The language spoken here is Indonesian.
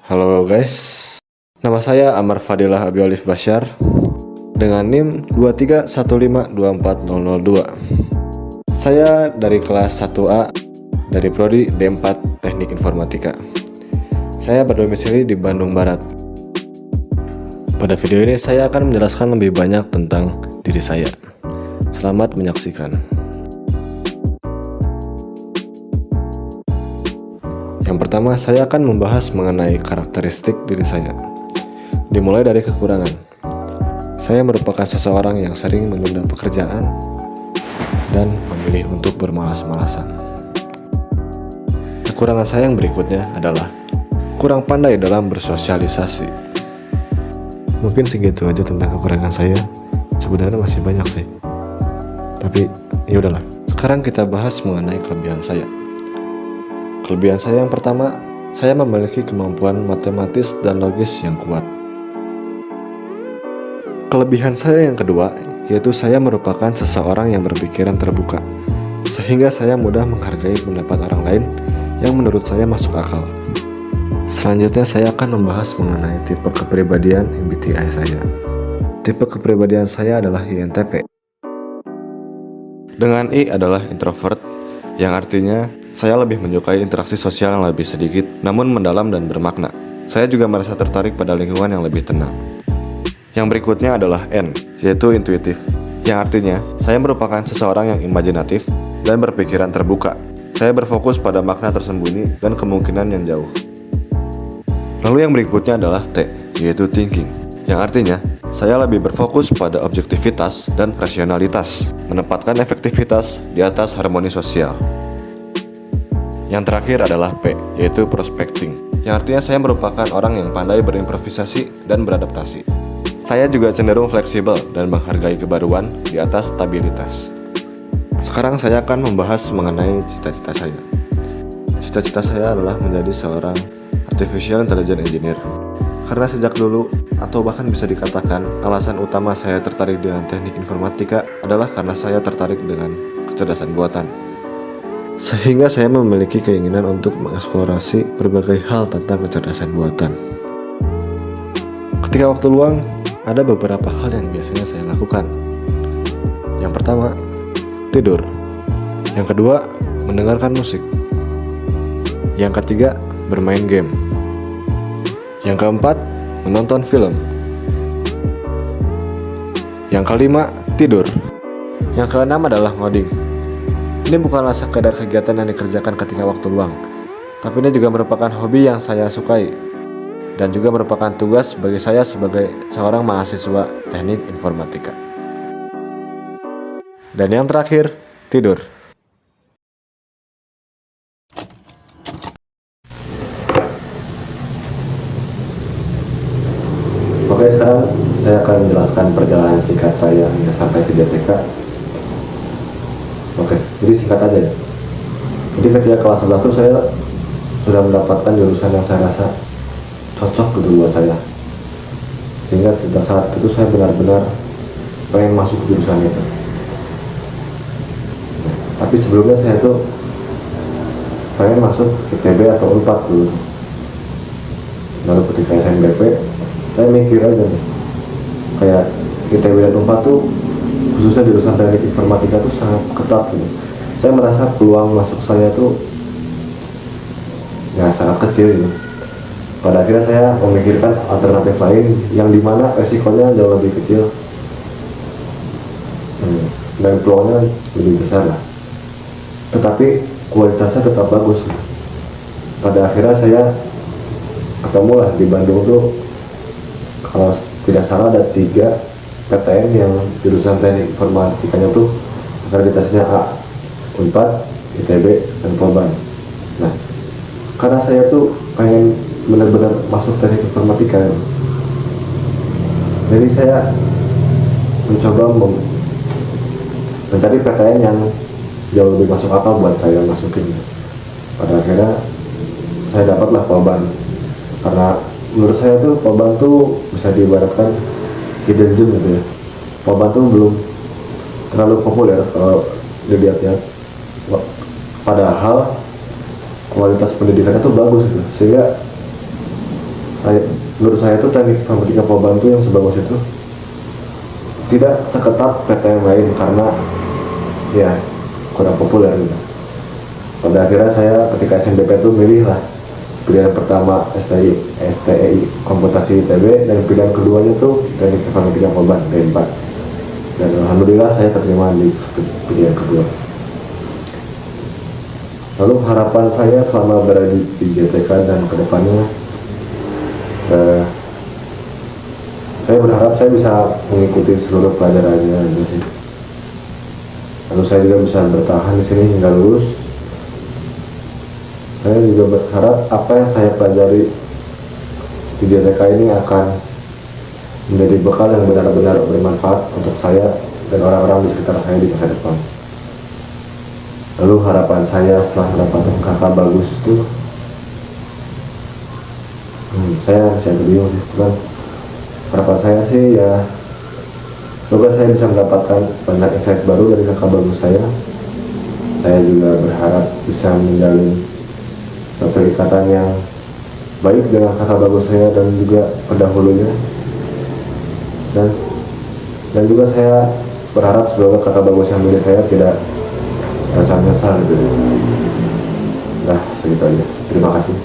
Halo guys, nama saya Amar Fadilah Abi Alif Bashar dengan NIM 231524002. Saya dari kelas 1A dari Prodi D4 Teknik Informatika. Saya berdomisili di Bandung Barat. Pada video ini saya akan menjelaskan lebih banyak tentang diri saya. Selamat menyaksikan. Yang pertama, saya akan membahas mengenai karakteristik diri saya. Dimulai dari kekurangan. Saya merupakan seseorang yang sering menunda pekerjaan dan memilih untuk bermalas-malasan. Kekurangan saya yang berikutnya adalah kurang pandai dalam bersosialisasi. Mungkin segitu aja tentang kekurangan saya. Sebenarnya masih banyak sih. Tapi ya udahlah. Sekarang kita bahas mengenai kelebihan saya. Kelebihan saya yang pertama, saya memiliki kemampuan matematis dan logis yang kuat. Kelebihan saya yang kedua, yaitu saya merupakan seseorang yang berpikiran terbuka, sehingga saya mudah menghargai pendapat orang lain yang menurut saya masuk akal. Selanjutnya saya akan membahas mengenai tipe kepribadian MBTI saya. Tipe kepribadian saya adalah INTP. Dengan I adalah introvert, yang artinya saya lebih menyukai interaksi sosial yang lebih sedikit, namun mendalam dan bermakna. Saya juga merasa tertarik pada lingkungan yang lebih tenang. Yang berikutnya adalah N, yaitu intuitif, yang artinya saya merupakan seseorang yang imajinatif dan berpikiran terbuka. Saya berfokus pada makna tersembunyi dan kemungkinan yang jauh. Lalu yang berikutnya adalah T, yaitu thinking, yang artinya saya lebih berfokus pada objektivitas dan rasionalitas, menempatkan efektivitas di atas harmoni sosial. Yang terakhir adalah P, yaitu prospecting, yang artinya saya merupakan orang yang pandai berimprovisasi dan beradaptasi. Saya juga cenderung fleksibel dan menghargai kebaruan di atas stabilitas. Sekarang saya akan membahas mengenai cita-cita saya. Cita-cita saya adalah menjadi seorang Artificial Intelligence Engineer. Karena sejak dulu, atau bahkan bisa dikatakan, alasan utama saya tertarik dengan teknik informatika adalah karena saya tertarik dengan kecerdasan buatan. Sehingga saya memiliki keinginan untuk mengeksplorasi berbagai hal tentang kecerdasan buatan. Ketika waktu luang, ada beberapa hal yang biasanya saya lakukan. Yang pertama, tidur. Yang kedua, mendengarkan musik. Yang ketiga, bermain game. Yang keempat, menonton film. Yang kelima, tidur. Yang keenam adalah ngoding. Ini bukanlah sekedar kegiatan yang dikerjakan ketika waktu luang, tapi ini juga merupakan hobi yang saya sukai, dan juga merupakan tugas bagi saya sebagai seorang mahasiswa teknik informatika. Dan yang terakhir, tidur. Oke, sekarang saya akan menjelaskan perjalanan singkat saya hingga sampai ke DTK. Oke, jadi singkat aja ya. Jadi ketika kelas 11 itu saya sudah mendapatkan jurusan yang saya rasa cocok gitu buat saya. Sehingga sejak saat itu saya benar-benar pengen masuk ke jurusan itu. Tapi sebelumnya saya tuh pengen masuk ITB atau UNPAD dulu. Lalu ketika SNBP, saya mikir aja nih, kayak ITB dan UNPAD tuh khususnya jurusan teknik informatika tuh sangat ketat gitu. Saya merasa peluang masuk saya tuh ya sangat kecil gitu. Pada akhirnya saya memikirkan alternatif lain yang dimana resikonya jauh lebih kecil dan peluangnya lebih besar lah. Tetapi kualitasnya tetap bagus. Pada akhirnya saya ketemu lah di Bandung tuh, kalau tidak salah ada 3 PTN yang jurusan teknik informatikanya tuh akreditasinya A, UNPAD, ITB, dan Polban. Nah, karena saya tuh pengen benar-benar masuk teknik informatika, jadi saya mencoba mencari PTN yang jauh lebih masuk akal buat saya masukin. Pada akhirnya saya dapatlah Polban, karena menurut saya tuh Polban tuh bisa diibaratkan hidden gem gitu ya. Polban tuh belum terlalu populer kalau dilihat-lihat, padahal kualitas pendidikannya tuh bagus gitu. Sehingga menurut saya itu teknik pemetikan polban itu yang sebagus itu tidak seketat PTN lain karena ya kurang populer gitu. Pada akhirnya saya ketika SNBP itu milih lah pilihan pertama STI Komputasi ITB, dan pilihan keduanya tuh teknik informatika polban D4, dan alhamdulillah saya terima di pilihan kedua. Lalu harapan saya selama berada di JTK dan kedepannya, saya berharap saya bisa mengikuti seluruh pelajarannya aja sih. Lalu saya juga bisa bertahan di sini hingga lulus. Saya juga berharap apa yang saya pelajari di JTK ini akan menjadi bekal yang benar-benar bermanfaat untuk saya dan orang-orang di sekitar saya di masa depan. Lalu harapan saya setelah mendapatkan kakak bagus itu, saya bingung sih, cuman harapan saya sih ya semoga saya bisa mendapatkan banyak insight baru dari kakak bagus saya. Saya juga berharap bisa menjalin satu ikatan yang baik dengan kakak bagus saya dan juga pendahulunya, dan juga saya berharap semoga kakak bagus yang milih saya tidak rasa menyesal gitu. Nah, segitu aja. Terima kasih.